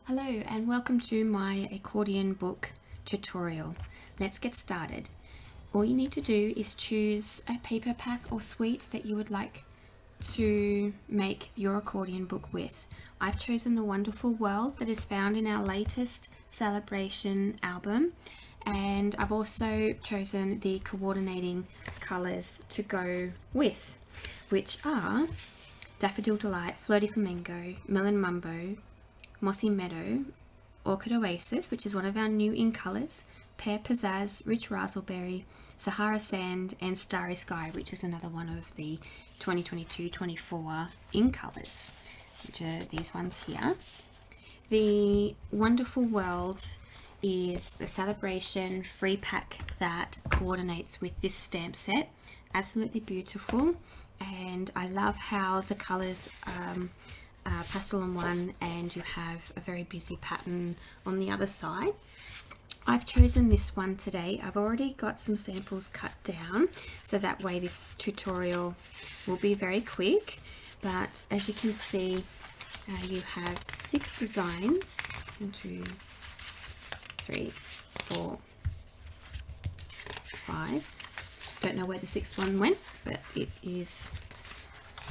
Hello and welcome to my accordion book tutorial. Let's get started. All you need to do is choose a paper pack or suite that you would like to make your accordion book with. I've chosen the wonderful world that is found in our latest Sale-a-bration album, and I've also chosen the coordinating colours to go with, which are Daffodil Delight, Flirty Flamingo, Melon Mumbo, Mossy Meadow, Orchid Oasis, which is one of our new in colours, Pear Pizzazz, Rich Raspberry, Sahara Sand, and Starry Sky, which is another one of the 2022-24 in colours, which are these ones here. The Wonderful World is the Sale-a-bration free pack that coordinates with this stamp set. Absolutely beautiful, and I love how the colours pastel on one and you have a very busy pattern on the other side. I've chosen this one today. I've already got some samples cut down, so that way this tutorial will be very quick, but as you can see, you have 6 designs. 1, 2, 3, 4, 5. Don't know where the 6th one went, but it is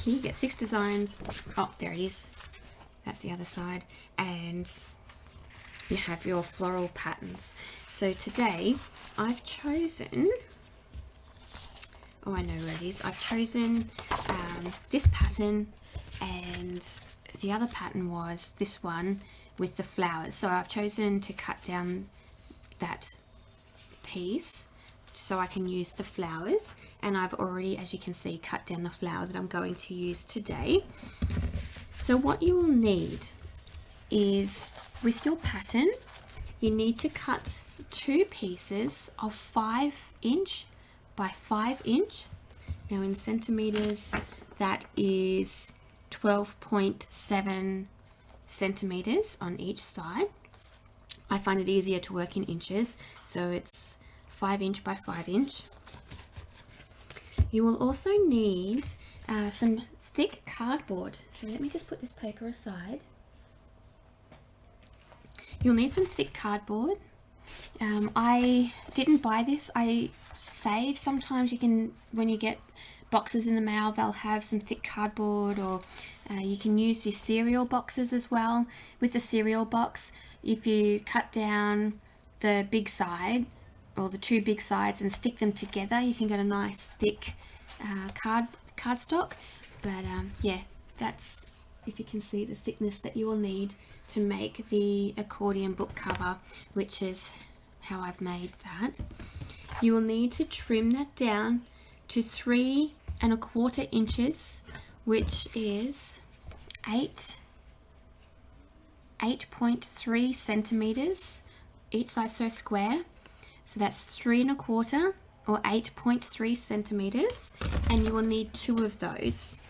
here. You get 6 designs. Oh, there it is. That's the other side. And you have your floral patterns. So today I've chosen, oh, I know where it is. I've chosen this pattern, and the other pattern was this one with the flowers. So I've chosen to cut down that piece so I can use the flowers, and I've already, as you can see, cut down the flowers that I'm going to use today. So what you will need is, with your pattern, you need to cut 2 pieces of 5" by 5". Now in centimeters, that is 12.7 centimeters on each side. I find it easier to work in inches, so it's 5" by 5". You will also need some thick cardboard. So let me just put this paper aside. You'll need some thick cardboard. I didn't buy this. I save. Sometimes you can, when you get boxes in the mail, they'll have some thick cardboard, or you can use your cereal boxes as well. With the cereal box, if you cut down the big side, or the 2 big sides, and stick them together, you can get a nice thick cardstock. But yeah, that's, if you can see, the thickness that you will need to make the accordion book cover, which is how I've made that. You will need to trim that down to 3¼ inches, which is 8.3 centimeters each side, so square. So that's 3¼ or 8.3 centimeters, and you will need 2 of those.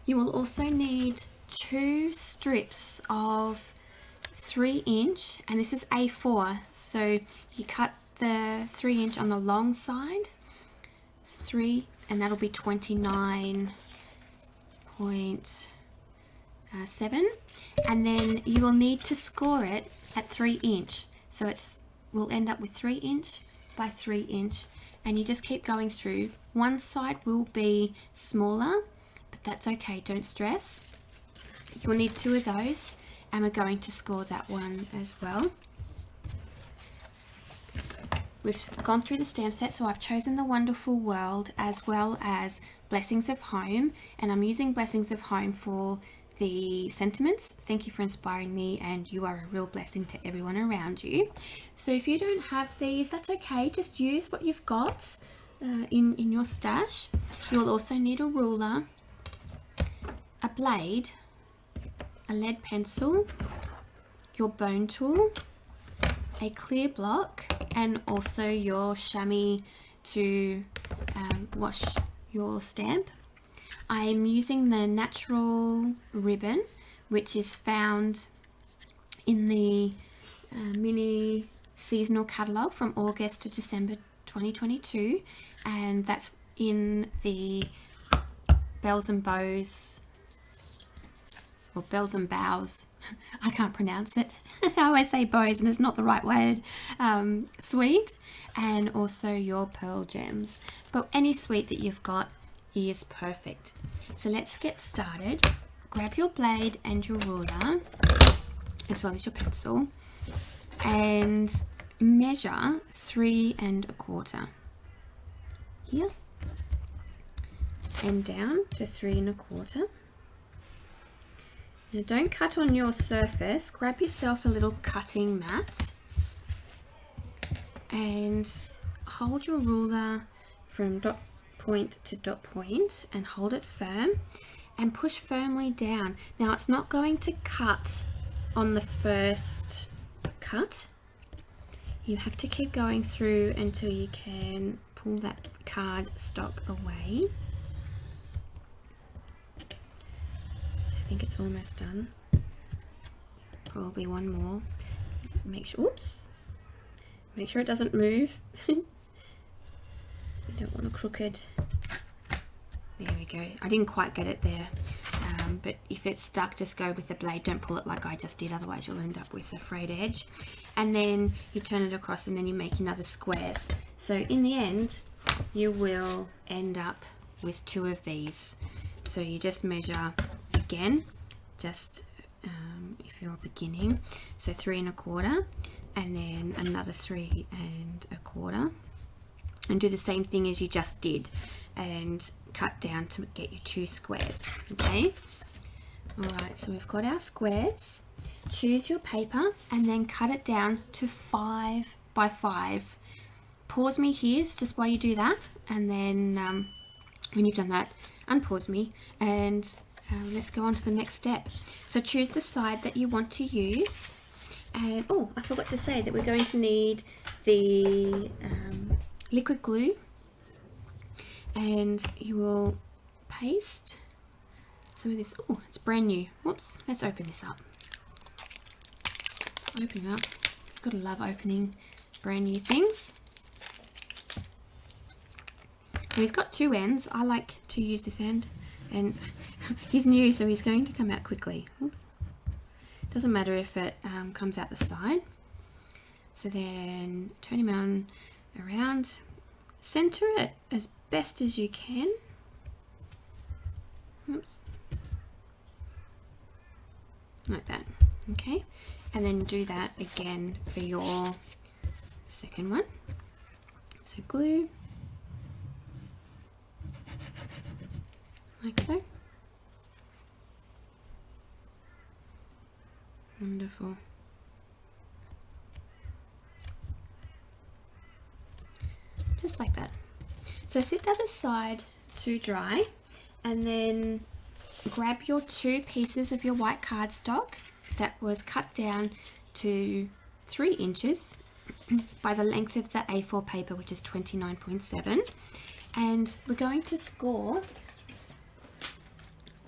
You will also need 2 strips of 3", and this is A4, so you cut the 3" on the long side. It's 3, and that'll be 29.7, and then you will need to score it at 3". So we'll end up with 3" by 3", and you just keep going through. One side will be smaller, but that's okay, don't stress. You'll need 2 of those, and we're going to score that one as well. We've gone through the stamp set, so I've chosen the Wonderful World as well as Blessings of Home, and I'm using Blessings of Home for the sentiments. Thank you for inspiring me, and you are a real blessing to everyone around you. So if you don't have these, that's okay, just use what you've got in your stash. You'll also need a ruler, a blade, a lead pencil, your bone tool, a clear block, and also your chamois to wash your stamp. I am using the natural ribbon, which is found in the mini seasonal catalogue from August to December 2022, and that's in the Bells and Bows or bells and bows. I can't pronounce it. I always say bows and it's not the right word. Sweet, and also your pearl gems. But any sweet that you've got is perfect. So let's get started. Grab your blade and your ruler, as well as your pencil, and measure 3 1/4 here, and down to 3 1/4. Now don't cut on your surface, grab yourself a little cutting mat and hold your ruler from dot point to dot point and hold it firm and push firmly down. Now it's not going to cut on the first cut. You have to keep going through until you can pull that card stock away. I think it's almost done. Probably one more. Make sure, oops. Make sure it doesn't move. You don't want a crooked. There we go. I didn't quite get it there. But if it's stuck, just go with the blade. Don't pull it like I just did, otherwise you'll end up with a frayed edge. And then you turn it across and then you make another squares. So in the end, you will end up with 2 of these. So you just measure again, just if you're beginning, so 3 1/4, and then another 3 1/4, and do the same thing as you just did and cut down to get you 2 squares. Okay, alright, so we've got our squares. Choose your paper and then cut it down to 5 by 5. Pause me here just while you do that, and then when you've done that, unpause me and let's go on to the next step. So choose the side that you want to use, and oh, I forgot to say that we're going to need the liquid glue, and you will paste some of this. Oh, it's brand new. Whoops, let's open this up. Open it up. Gotta love opening brand new things. Now he's got 2 ends. I like to use this end, and he's new, so he's going to come out quickly. Oops. Doesn't matter if it comes out the side. So then turn him around, center it as best as you can. Oops. Like that. Okay, and then do that again for your second one. So glue, like so. Wonderful. Just like that. So set that aside to dry, and then grab your 2 pieces of your white cardstock that was cut down to 3 inches by the length of the A4 paper, which is 29.7, and we're going to score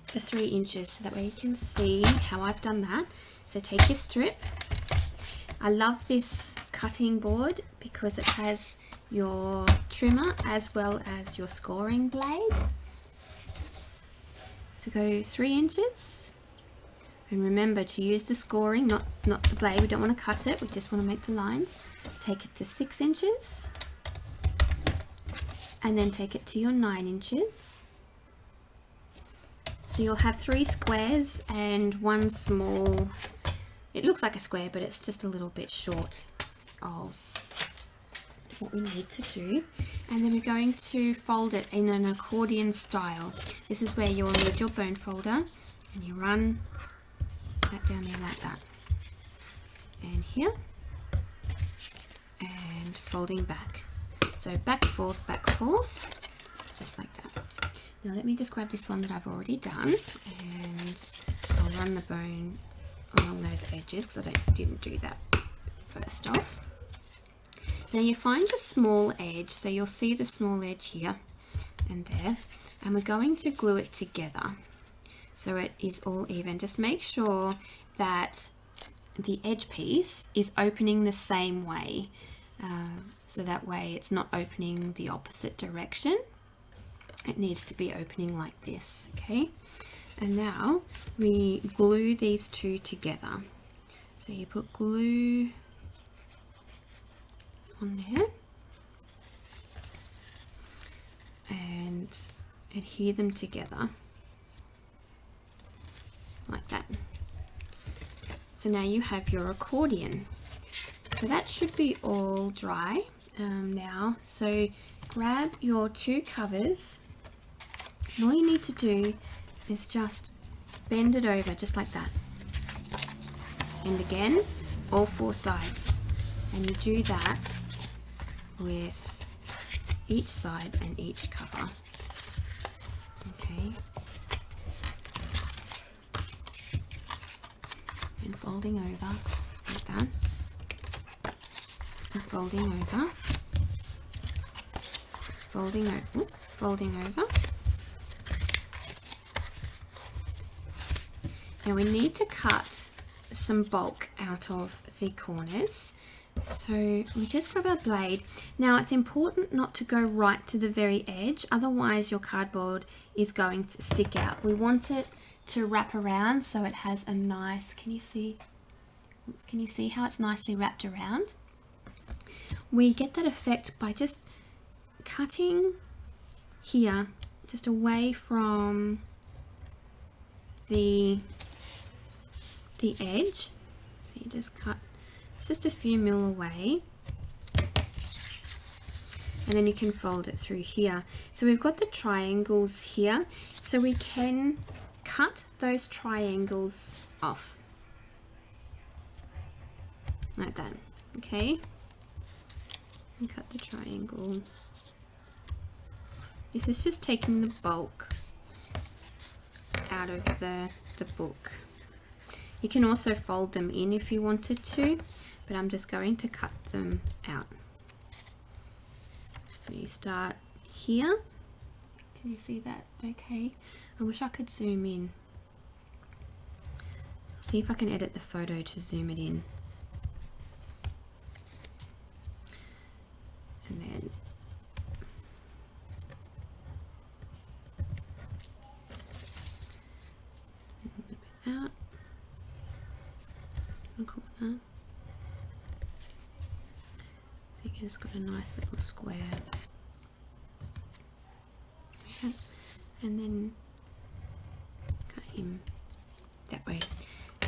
for 3 inches so that way you can see how I've done that. So take your strip. I love this cutting board because it has your trimmer as well as your scoring blade. So go 3 inches, and remember to use the scoring, not the blade. We don't want to cut it, we just want to make the lines. Take it to 6 inches, and then take it to your 9 inches. So you'll have 3 squares and 1 small, it looks like a square, but it's just a little bit short of what we need to do. And then we're going to fold it in an accordion style. This is where you'll need your bone folder, and you run that down there like that, and here, and folding back. So back, forth, just like that. Now let me just grab this one that I've already done, and I'll run the bone along those edges because I didn't do that first off. Now you find your small edge, so you'll see the small edge here and there, and we're going to glue it together so it is all even. Just make sure that the edge piece is opening the same way, so that way it's not opening the opposite direction. It needs to be opening like this, okay? And now we glue these two together. So you put glue on there and adhere them together like that. So now you have your accordion. So that should be all dry now. So grab your two covers, and all you need to do is just bend it over just like that. And again, all four sides. And you do that with each side and each cover. Okay. And folding over like that. And folding over. Folding over. Oops, folding over. Now we need to cut some bulk out of the corners. So we just grab our blade. Now it's important not to go right to the very edge, otherwise your cardboard is going to stick out. We want it to wrap around so it has a nice, can you see how it's nicely wrapped around? We get that effect by just cutting here, just away from the edge. So you just cut just a few mil away, and then you can fold it through here. So we've got the triangles here, so we can cut those triangles off like that. Okay, and cut the triangle. This is just taking the bulk out of the book. You can also fold them in if you wanted to, but I'm just going to cut them out. So you start here. Can you see that? Okay. I wish I could zoom in. See if I can edit the photo to zoom it in. And then a little bit out. Corner. So you just got a nice little square. Okay. And then cut him that way.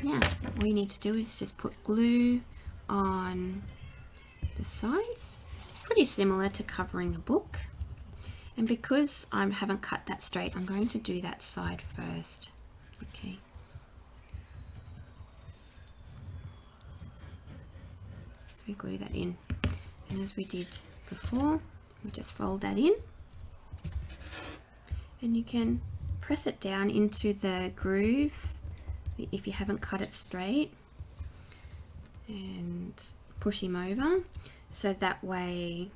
Now all you need to do is just put glue on the sides. It's pretty similar to covering a book. And because I haven't cut that straight, I'm going to do that side first. Okay. We glue that in, and as we did before, we just fold that in, and you can press it down into the groove if you haven't cut it straight, and push him over, so that way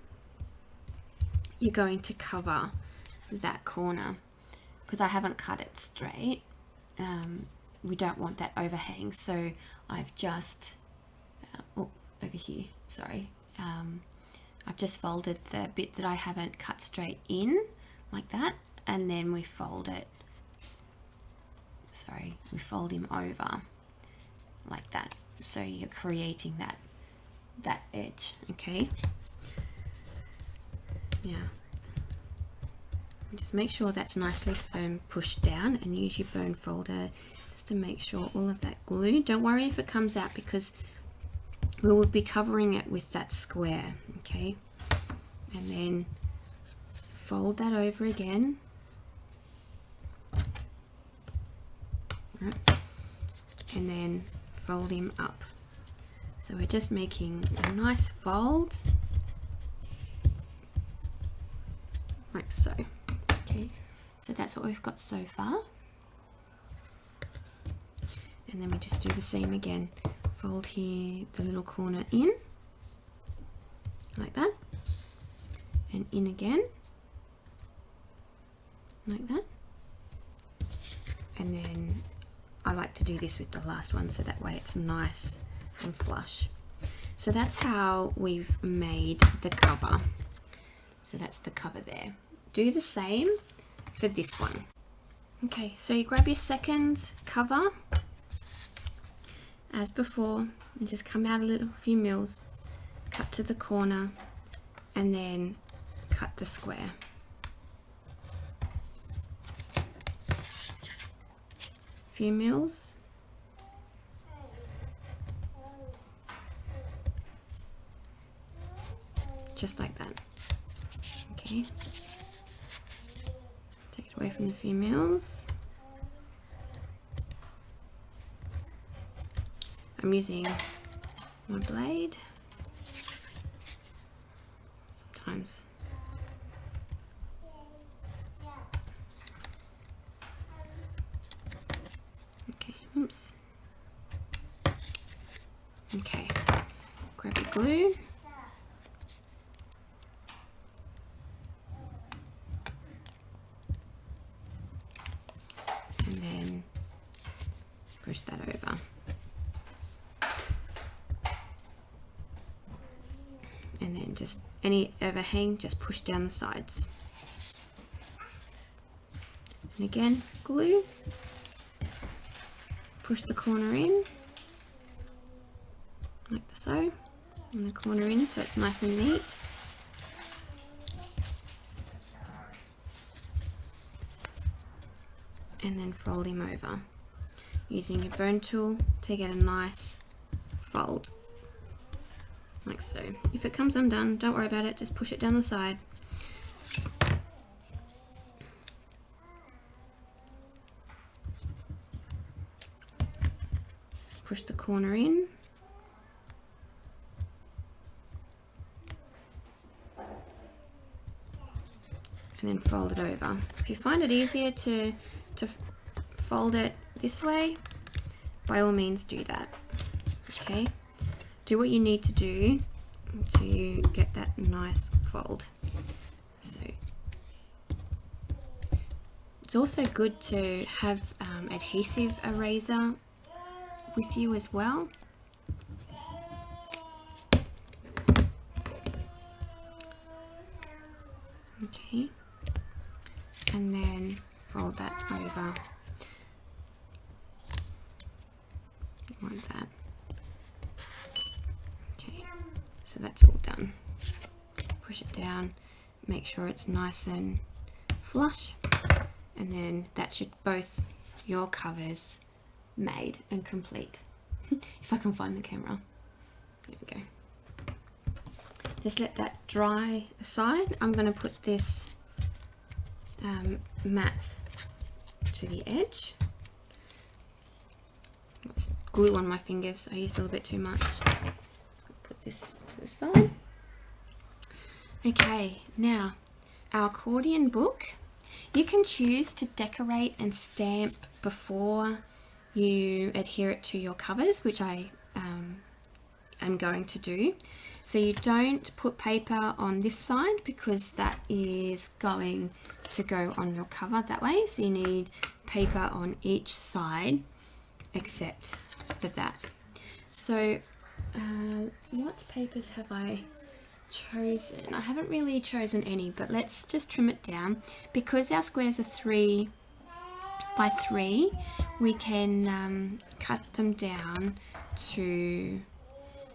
you're going to cover that corner. Because I haven't cut it straight, we don't want that overhang, so I've just over here, sorry, I've just folded the bit that I haven't cut straight in like that, and then we fold it, sorry, we fold him over like that, so you're creating that edge. Okay, yeah, just make sure that's nicely pushed down, and use your bone folder just to make sure all of that glue, don't worry if it comes out, because we will be covering it with that square. Okay, and then fold that over again. Right. And then fold him up. So we're just making a nice fold like so. Okay, so that's what we've got so far, and then we just do the same again. Fold here the little corner in like that, and in again like that, and then I like to do this with the last one so that way it's nice and flush. So that's how we've made the cover. So that's the cover there. Do the same for this one. Okay, so you grab your second cover as before and just come out a little few mils, cut to the corner and then cut the square. Few mils. Just like that. Okay. Take it away from the few mils. I'm using my blade. Sometimes. Okay, oops. Okay, grab your glue. And then push that over. And then just any overhang, just push down the sides. And again, glue. Push the corner in, like so, and the corner in so it's nice and neat. And then fold him over using your bone tool to get a nice fold, like so. If it comes undone, don't worry about it, just push it down the side. Push the corner in. And then fold it over. If you find it easier to fold it this way, by all means do that. Okay, do what you need to do to get that nice fold. So it's also good to have adhesive eraser with you as well. Okay, and then fold that over like that. Okay, so that's all done. Push it down, make sure it's nice and flush, and then that should both your covers made and complete. If I can find the camera. There we go. Just let that dry aside. I'm going to put this mat to the edge. Let's glue on my fingers. I used a little bit too much. Put this to the side. Okay, now our accordion book. You can choose to decorate and stamp before you adhere it to your covers, which I am going to do. So you don't put paper on this side because that is going to go on your cover that way. So you need paper on each side except for that. So what papers have I chosen? I haven't really chosen any, but let's just trim it down. Because our squares are 3 by 3, we can cut them down to,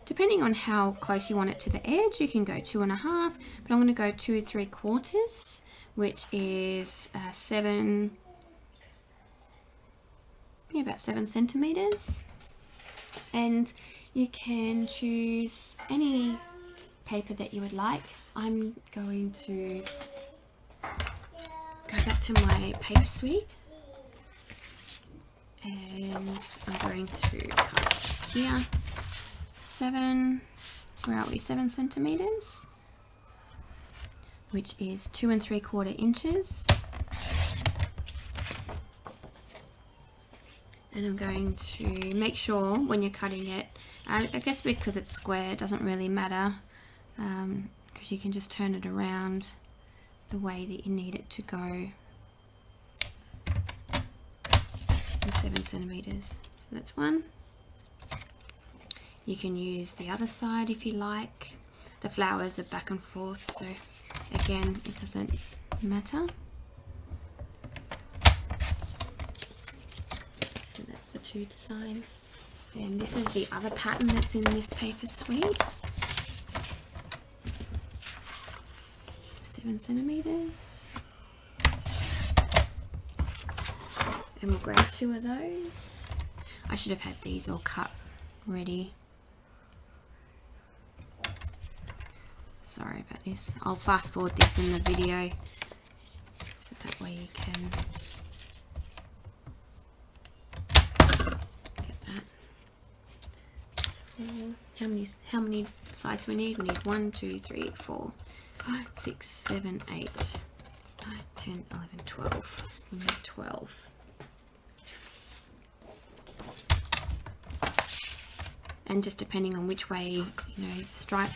depending on how close you want it to the edge, you can go 2.5, but I'm going to go 2 3/4, which is about 7 centimeters. And you can choose any paper that you would like. I'm going to go back to my paper suite, and I'm going to cut here 7 centimeters, which is 2 3/4 inches. And I'm going to make sure when you're cutting it, I guess because it's square, it doesn't really matter, because you can just turn it around the way that you need it to go. 7 centimeters. So that's one. You can use the other side if you like. The flowers are back and forth, so again, it doesn't matter. 2 designs. Then this is the other pattern that's in this paper suite. 7 centimeters. And we'll grab 2 of those. I should have had these all cut ready. Sorry about this. I'll fast forward this in the video so that way you can get that. That's 4. How many sizes we need? We need 1, 2, 3, 4, 5, 6, 7, 8, 9, 10, 11, 12. We need 12. And just depending on which way, you know, the stripe,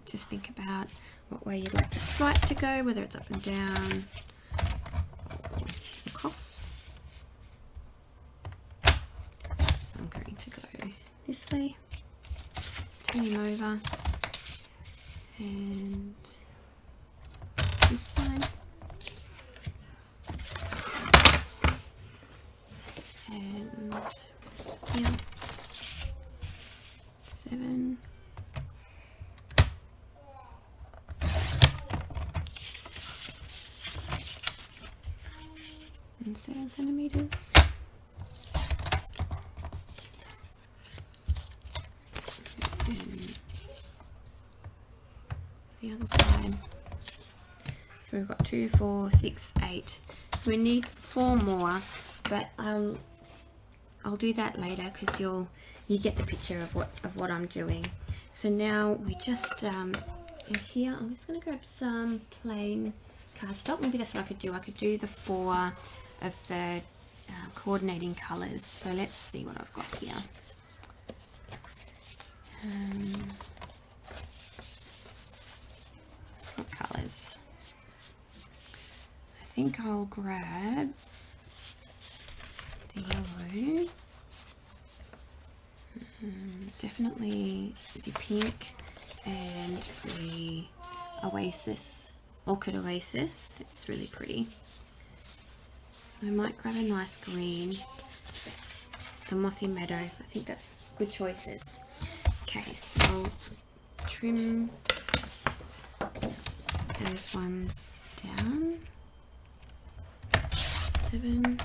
just think about what way you'd like the stripe to go, whether it's up and down or across. I'm going to go this way, turn him over, and this side, and here. 7, and 7 centimeters. And the other side. So we've got 2, 4, 6, 8. So we need 4 more, but I'll do that later because you get the picture of what I'm doing. So now we just in here I'm just going to grab some plain cardstock. Maybe that's what I could do. I could do the 4 of the coordinating colors. So let's see what I've got here. What colors? I think I'll grab the yellow, definitely the pink, and the Oasis, Orchid Oasis. It's really pretty. I might grab a nice green, the Mossy Meadow. I think that's good choices. Okay, so I'll trim those ones down. 7.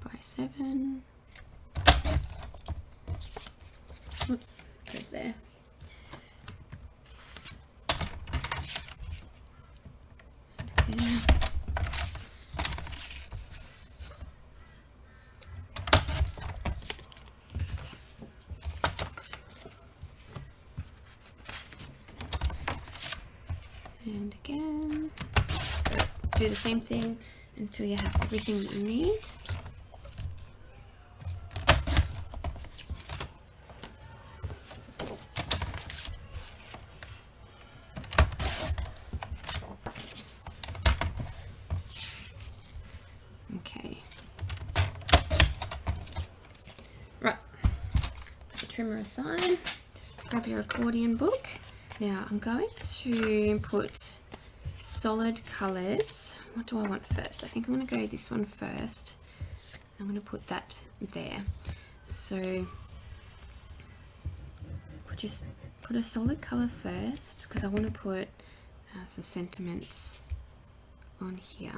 By 7. Whoops, goes there. And again. And again. Do the same thing until you have everything that you need. Okay. Right. Put the trimmer aside. Grab your accordion book. Now I'm going to put solid colours. What do I want first? I think I'm going to go this one first. I'm going to put that there. So just put a solid colour first because I want to put some sentiments on here.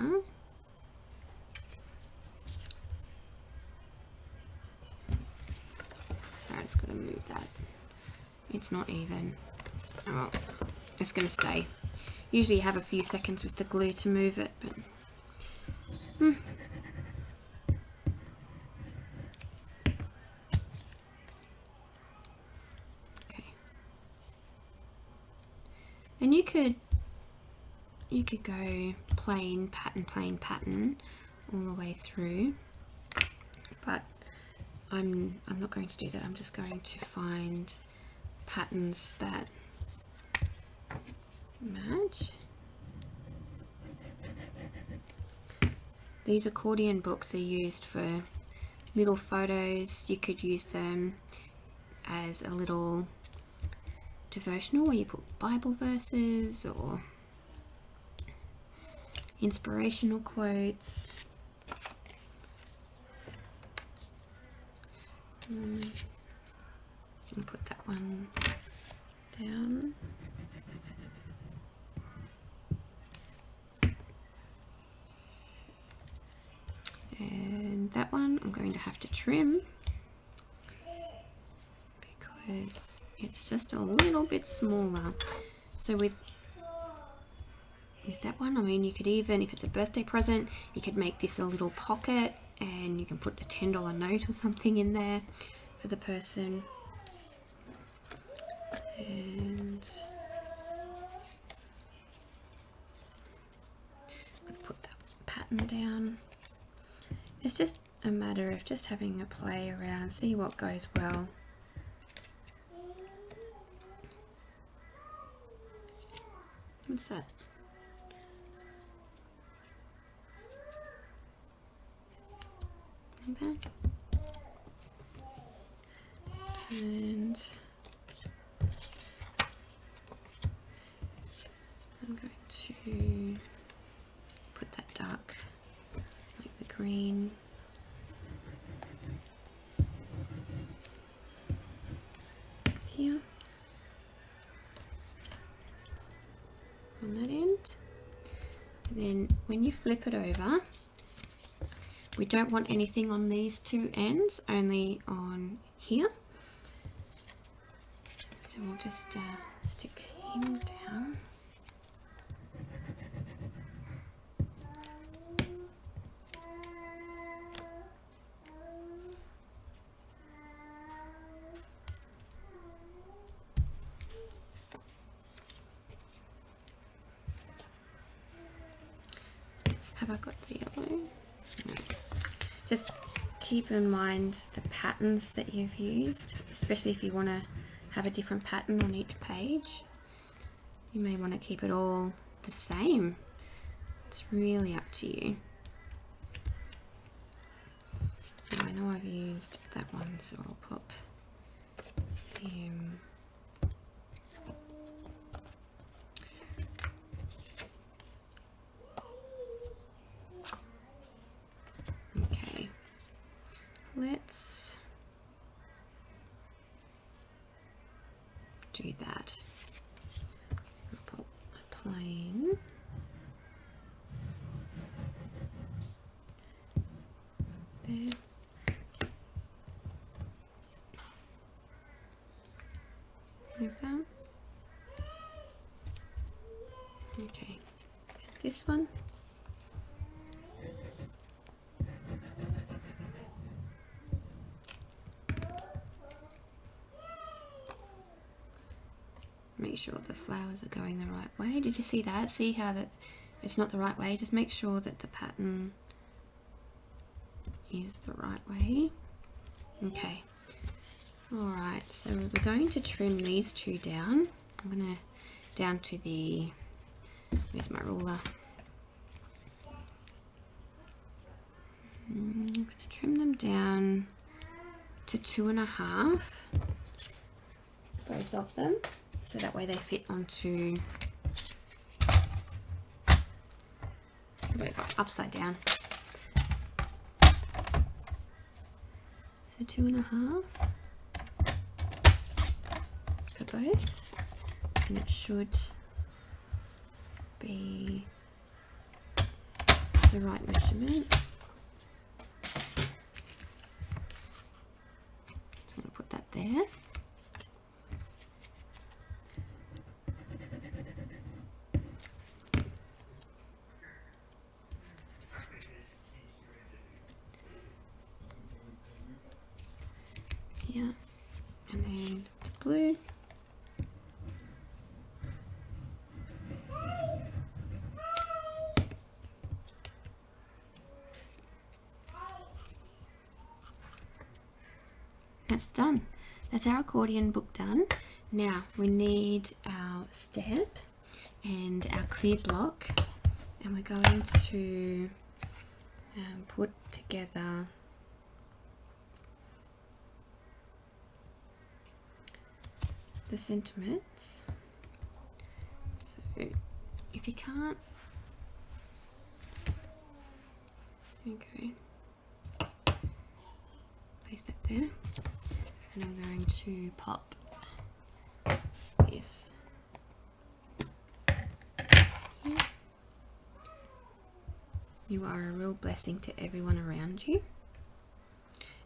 I'm just going to move that. It's not even. Oh, it's going to stay. Usually you have a few seconds with the glue to move it, but okay. And you could go plain pattern all the way through, but I'm not going to do that. I'm just going to find patterns that match. These accordion books are used for little photos. You could use them as a little devotional where you put Bible verses, or inspirational quotes. I'll put that one down. And that one I'm going to have to trim because it's just a little bit smaller. So with that one, I mean, you could even, if it's a birthday present, you could make this a little pocket and you can put a $10 note or something in there for the person. And I'll put that pattern down. It's just a matter of just having a play around, see what goes well. What's that? Like that. And I'm going to put that dark, like the green. Here. On that end. And then when you flip it over, we don't want anything on these two ends, only on here. So we'll just stick him down. Have I got the yellow? No. Just keep in mind the patterns that you've used, especially if you want to have a different pattern on each page. You may want to keep it all the same. It's really up to you. Now, I know I've used that one, so I'll pop him. Okay, let's do that. I'll put a plain. There. Like that. Okay, this one. Make sure the flowers are going the right way. Did you see that? See how that it's not the right way? Just make sure that the pattern is the right way. Okay. Alright, so we're going to trim these two down. I'm going to down to the, where's my ruler? I'm going to trim them down to 2.5, both of them. So that way they fit onto, upside down. So 2.5 for both, and it should be the right measurement. So I'm going to put that there. Yeah, and then blue. That's done. That's our accordion book done. Now we need our stamp and our clear block, and we're going to put together the sentiments. So if you can't Okay. Place that there. And I'm going to pop this here. You are a real blessing to everyone around you.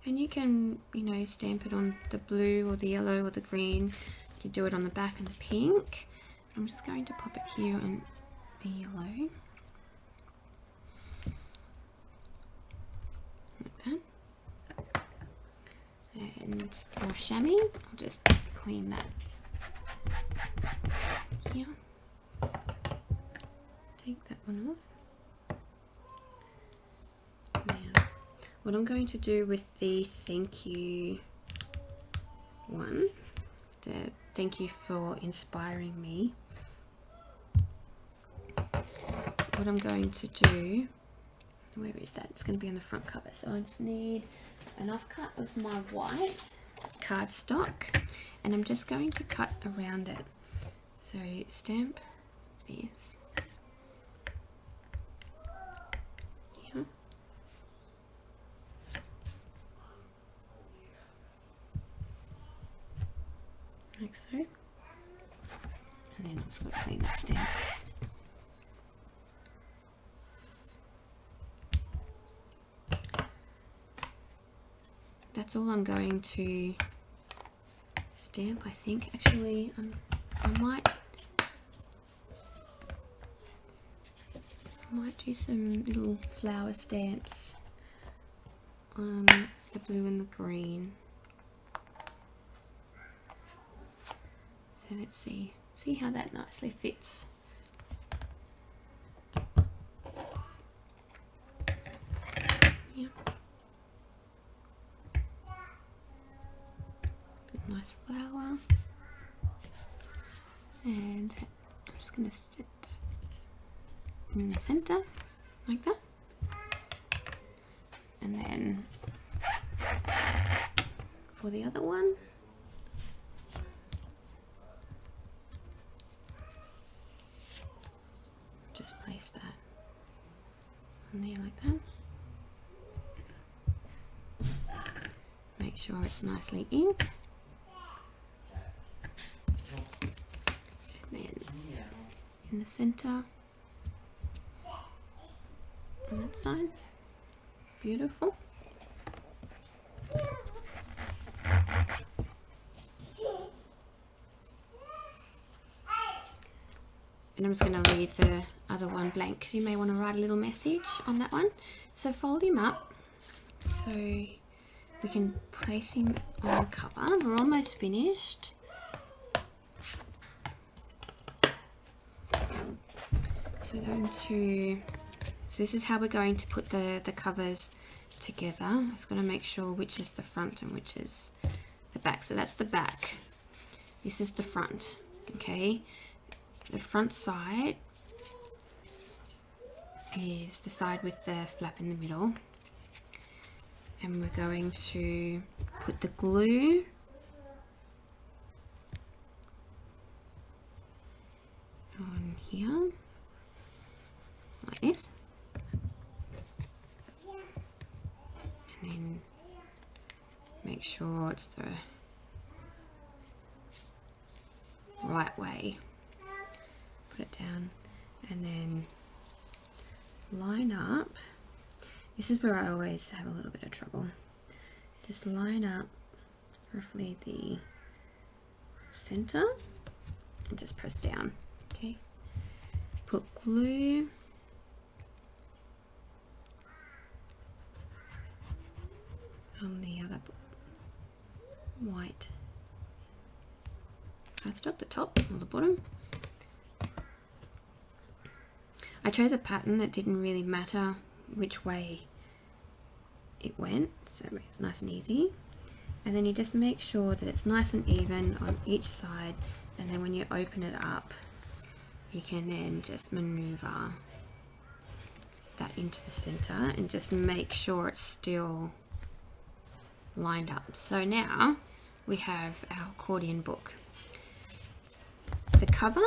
And you can, you know, stamp it on the blue or the yellow or the green. You can do it on the back and the pink. I'm just going to pop it here on the yellow. Like that. And for chamois, I'll just clean that here. Take that one off. Now, what I'm going to do with the thank you one, the thank you for inspiring me, what I'm going to do, where is that? It's going to be on the front cover. So I just need an offcut of my white cardstock, and I'm just going to cut around it. So stamp this. Yeah. Like so. And then I'm just going to clean that stamp. That's all I'm going to stamp, I think. Actually, I might do some little flower stamps on the blue and the green. So let's see how that nicely fits. Yeah. Nice flower, and I'm just going to set that in the center like that, and then for the other one, just place that on there like that. Make sure it's nicely inked. In the center on that side. Beautiful. And I'm just going to leave the other one blank because you may want to write a little message on that one. So fold him up so we can place him on the cover. We're almost finished. So this is how we're going to put the covers together. I'm just going to make sure which is the front and which is the back. So that's the back. This is the front. Okay. The front side is the side with the flap in the middle. And we're going to put the glue on here. Like this, and then make sure it's the right way. Put it down, and then line up. This is where I always have a little bit of trouble. Just line up roughly the center and just press down. Okay. Put glue on the other white cardstock, the top or the bottom. I chose a pattern that didn't really matter which way it went, so it's nice and easy. And then you just make sure that it's nice and even on each side, and then when you open it up, you can then just maneuver that into the center and just make sure it's still lined up. So now we have our accordion book. The cover,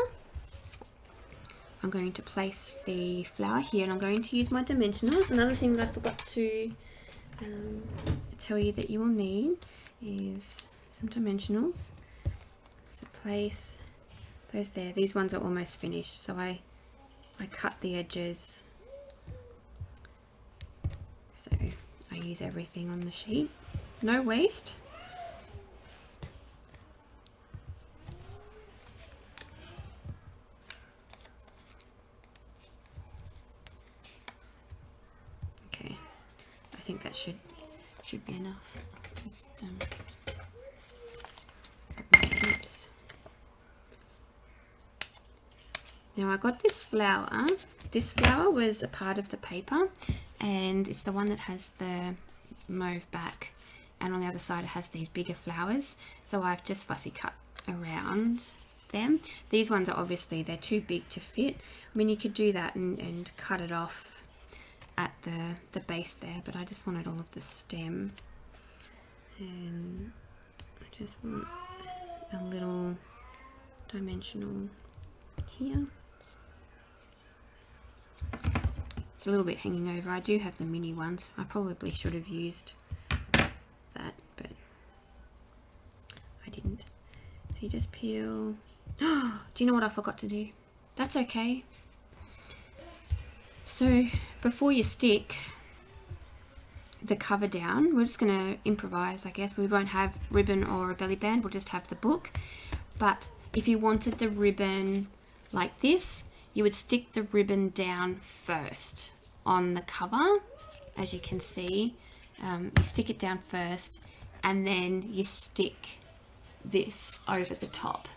I'm going to place the flower here, and I'm going to use my dimensionals. Another thing that I forgot to tell you that you will need is some dimensionals. So place those there. These ones are almost finished, so I cut the edges, so I use everything on the sheet. No waste. Okay, I think that should be enough. Just grab my snips. Now I got this flower. This flower was a part of the paper, and it's the one that has the mauve back, and on the other side it has these bigger flowers, so I've just fussy cut around them. These ones are obviously, they're too big to fit. I mean, you could do that and cut it off at the base there, but I just wanted all of the stem, and I just want a little dimensional here. It's a little bit hanging over. I do have the mini ones. I probably should have used that, but I didn't. So you just peel. Oh, do you know what I forgot to do? That's okay. So before you stick the cover down, we're just going to improvise, I guess. We won't have ribbon or a belly band, we'll just have the book. But if you wanted the ribbon like this, you would stick the ribbon down first on the cover. As you can see, you stick it down first, and then you stick this over the top.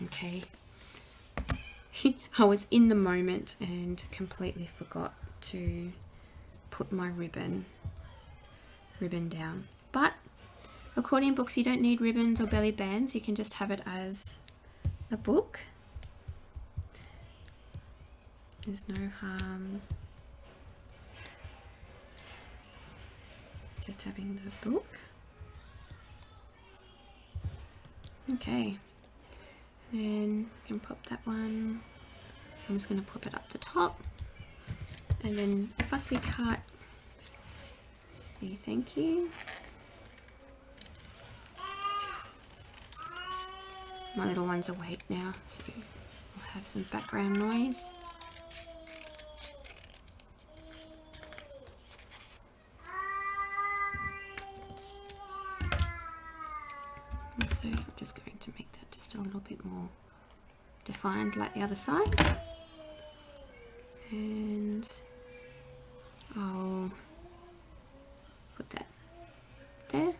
Okay. I was in the moment and completely forgot to put my ribbon down. But accordion books, you don't need ribbons or belly bands. You can just have it as a book. There's no harm just having the book. Okay, then you can pop that one. I'm just going to pop it up the top, and then fussy cut the thank you. My little one's awake now, so I'll have some background noise. So I'm just going to make that just a little bit more defined like the other side, and I'll put that there.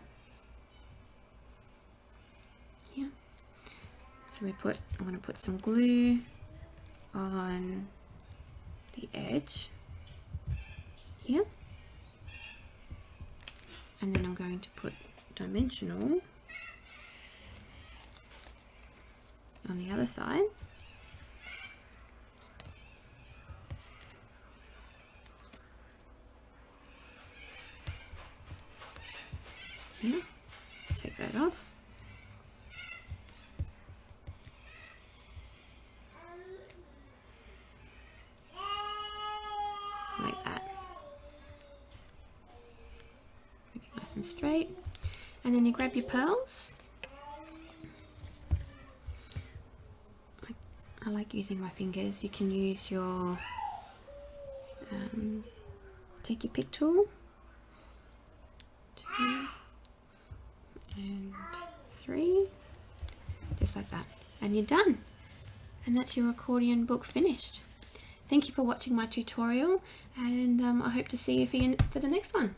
Yeah. So I'm going to put some glue on the edge here, and then I'm going to put dimensional on the other side. Yeah, take that off. Like that. Make it nice and straight. And then you grab your pearls. I like using my fingers. You can use your take your pick tool. 2 and 3, just like that, and you're done. And that's your accordion book finished. Thank you for watching my tutorial, and I hope to see you for the next one.